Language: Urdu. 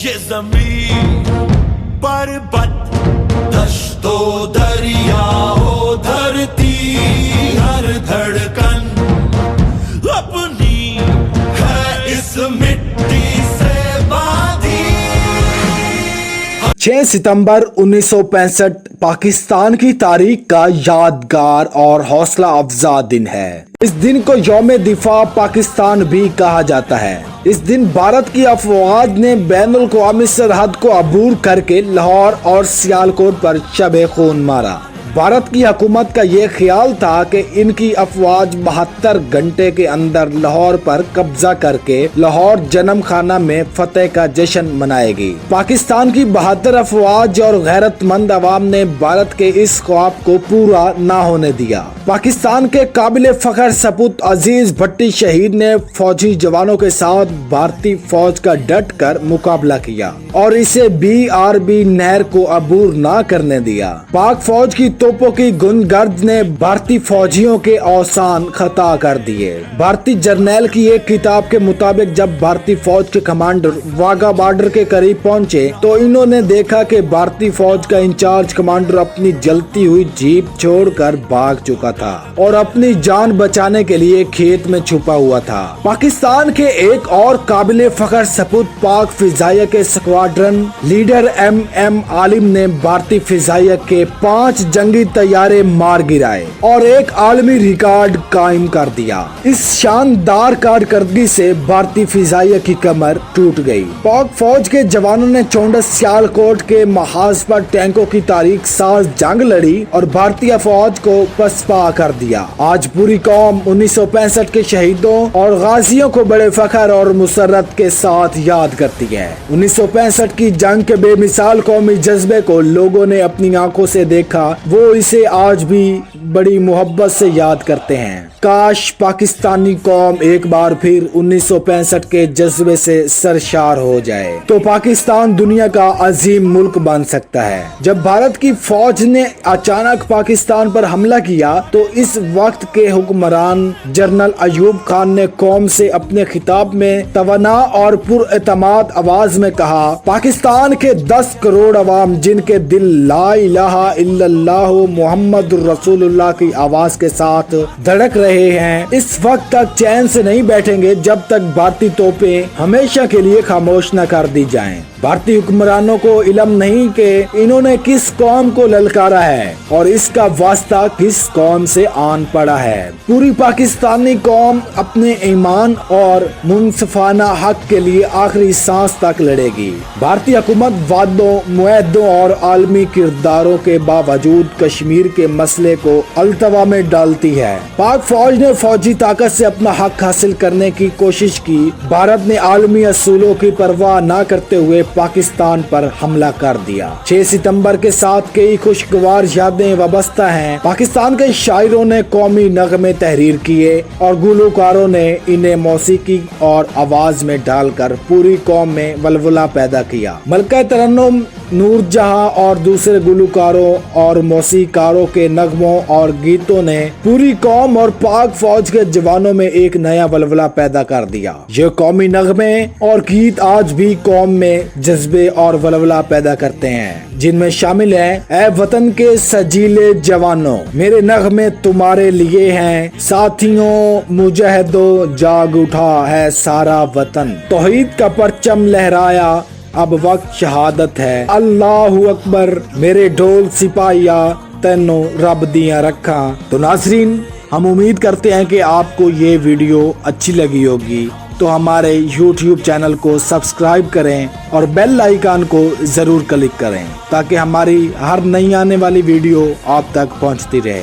یہ زمین پربت دشتو دریا ہو دھرتی ہر دھڑکن اپنی ہے اس مٹی سے باندھی۔ 6 ستمبر 1965 پاکستان کی تاریخ کا یادگار اور حوصلہ افزا دن ہے۔ اس دن کو یوم دفاع پاکستان بھی کہا جاتا ہے۔ اس دن بھارت کی افواج نے بین الاقوامی سرحد کو عبور کر کے لاہور اور سیالکوٹ پر شب خون مارا۔ بھارت کی حکومت کا یہ خیال تھا کہ ان کی افواج 72 گھنٹے کے اندر لاہور پر قبضہ کر کے لاہور جنم خانہ میں فتح کا جشن منائے گی۔ پاکستان کی 72 افواج اور غیرت مند عوام نے بھارت کے اس خواب کو پورا نہ ہونے دیا۔ پاکستان کے قابل فخر سپوت عزیز بھٹی شہید نے فوجی جوانوں کے ساتھ بھارتی فوج کا ڈٹ کر مقابلہ کیا اور اسے BRB نہر کو عبور نہ کرنے دیا۔ پاک فوج کی توپوں کی گند گرد نے بھارتی فوجیوں کے اوسان خطا کر دیے۔ بھارتی جرنیل کی ایک کتاب کے مطابق جب بھارتی فوج کے کمانڈر واگا بارڈر کے قریب پہنچے تو انہوں نے دیکھا کہ بھارتی فوج کا انچارج کمانڈر اپنی جلتی ہوئی جیپ چھوڑ کر بھاگ چکا تھا اور اپنی جان بچانے کے لیے کھیت میں چھپا ہوا تھا۔ پاکستان کے ایک اور قابل فخر سپوت پاک فضائیہ کے اسکواڈرن لیڈر MM عالم نے بھارتی فضائیہ کے 5 جنگی طیارے مار گرائے اور ایک عالمی ریکارڈ قائم کر دیا۔ اس شاندار کارکردگی سے بھارتی فضائیہ کی کمر ٹوٹ گئی۔ پاک فوج کے جوانوں نے چونڈس سیالکوٹ کے محاذ پر ٹینکوں کی تاریخ ساز جنگ لڑی اور بھارتی فوج کو پسپا کر دیا۔ آج پوری قوم 1965 کے شہیدوں اور غازیوں کو بڑے فخر اور مسرت کے ساتھ یاد کرتی ہے۔ 1965 کی جنگ کے بے مثال قومی جذبے کو لوگوں نے اپنی آنکھوں سے دیکھا، وہ اسے آج بھی بڑی محبت سے یاد کرتے ہیں۔ کاش پاکستانی قوم ایک بار پھر 1965 کے جذبے سے سرشار ہو جائے تو پاکستان دنیا کا عظیم ملک بن سکتا ہے۔ جب بھارت کی فوج نے اچانک پاکستان پر حملہ کیا تو اس وقت کے حکمران جنرل ایوب خان نے قوم سے اپنے خطاب میں توانا اور پر اعتماد آواز میں کہا، پاکستان کے 10 کروڑ عوام جن کے دل لا الہ الا اللہ محمد رسول اللہ کی آواز کے ساتھ دھڑک رہے ہیں، اس وقت تک چین سے نہیں بیٹھیں گے جب تک بھارتی توپیں ہمیشہ کے لیے خاموش نہ کر دی جائیں۔ بھارتی حکمرانوں کو علم نہیں کہ انہوں نے کس قوم کو للکارا ہے اور اس کا واسطہ کس قوم سے آن پڑا ہے۔ پوری پاکستانی قوم اپنے ایمان اور منصفانہ حق کے لیے آخری سانس تک لڑے گی۔ بھارتی حکومت وعدوں، معاہدوں اور عالمی کرداروں کے باوجود کشمیر کے مسئلے کو التوا میں ڈالتی ہے۔ پاک فوج نے فوجی طاقت سے اپنا حق حاصل کرنے کی کوشش کی۔ بھارت نے عالمی اصولوں کی پرواہ نہ کرتے ہوئے پاکستان پر حملہ کر دیا۔ 6 ستمبر کے ساتھ کئی خوشگوار یادیں وابستہ ہیں۔ پاکستان کے شاعروں نے قومی نغمے تحریر کیے اور گلوکاروں نے انہیں موسیقی اور آواز میں ڈال کر پوری قوم میں ولولہ پیدا کیا۔ ملکہ ترنم نور جہاں اور دوسرے گلوکاروں اور موسیقاروں کے نغموں اور گیتوں نے پوری قوم اور پاک فوج کے جوانوں میں ایک نیا ولولہ پیدا کر دیا۔ یہ قومی نغمے اور گیت آج بھی قوم میں جذبے اور ولولہ پیدا کرتے ہیں، جن میں شامل ہیں، اے وطن کے سجیلے جوانوں، میرے نغمے تمہارے لیے ہیں، ساتھیوں مجاہدوں جاگ اٹھا ہے سارا وطن، توحید کا پرچم لہرایا اب وقت شہادت ہے، اللہ اکبر میرے ڈھول سپاہیا تینوں رب دیاں رکھاں۔ تو ناظرین، ہم امید کرتے ہیں کہ آپ کو یہ ویڈیو اچھی لگی ہوگی، تو ہمارے YouTube چینل کو سبسکرائب کریں اور بیل آئیکن کو ضرور کلک کریں تاکہ ہماری ہر نئی آنے والی ویڈیو آپ تک پہنچتی رہے۔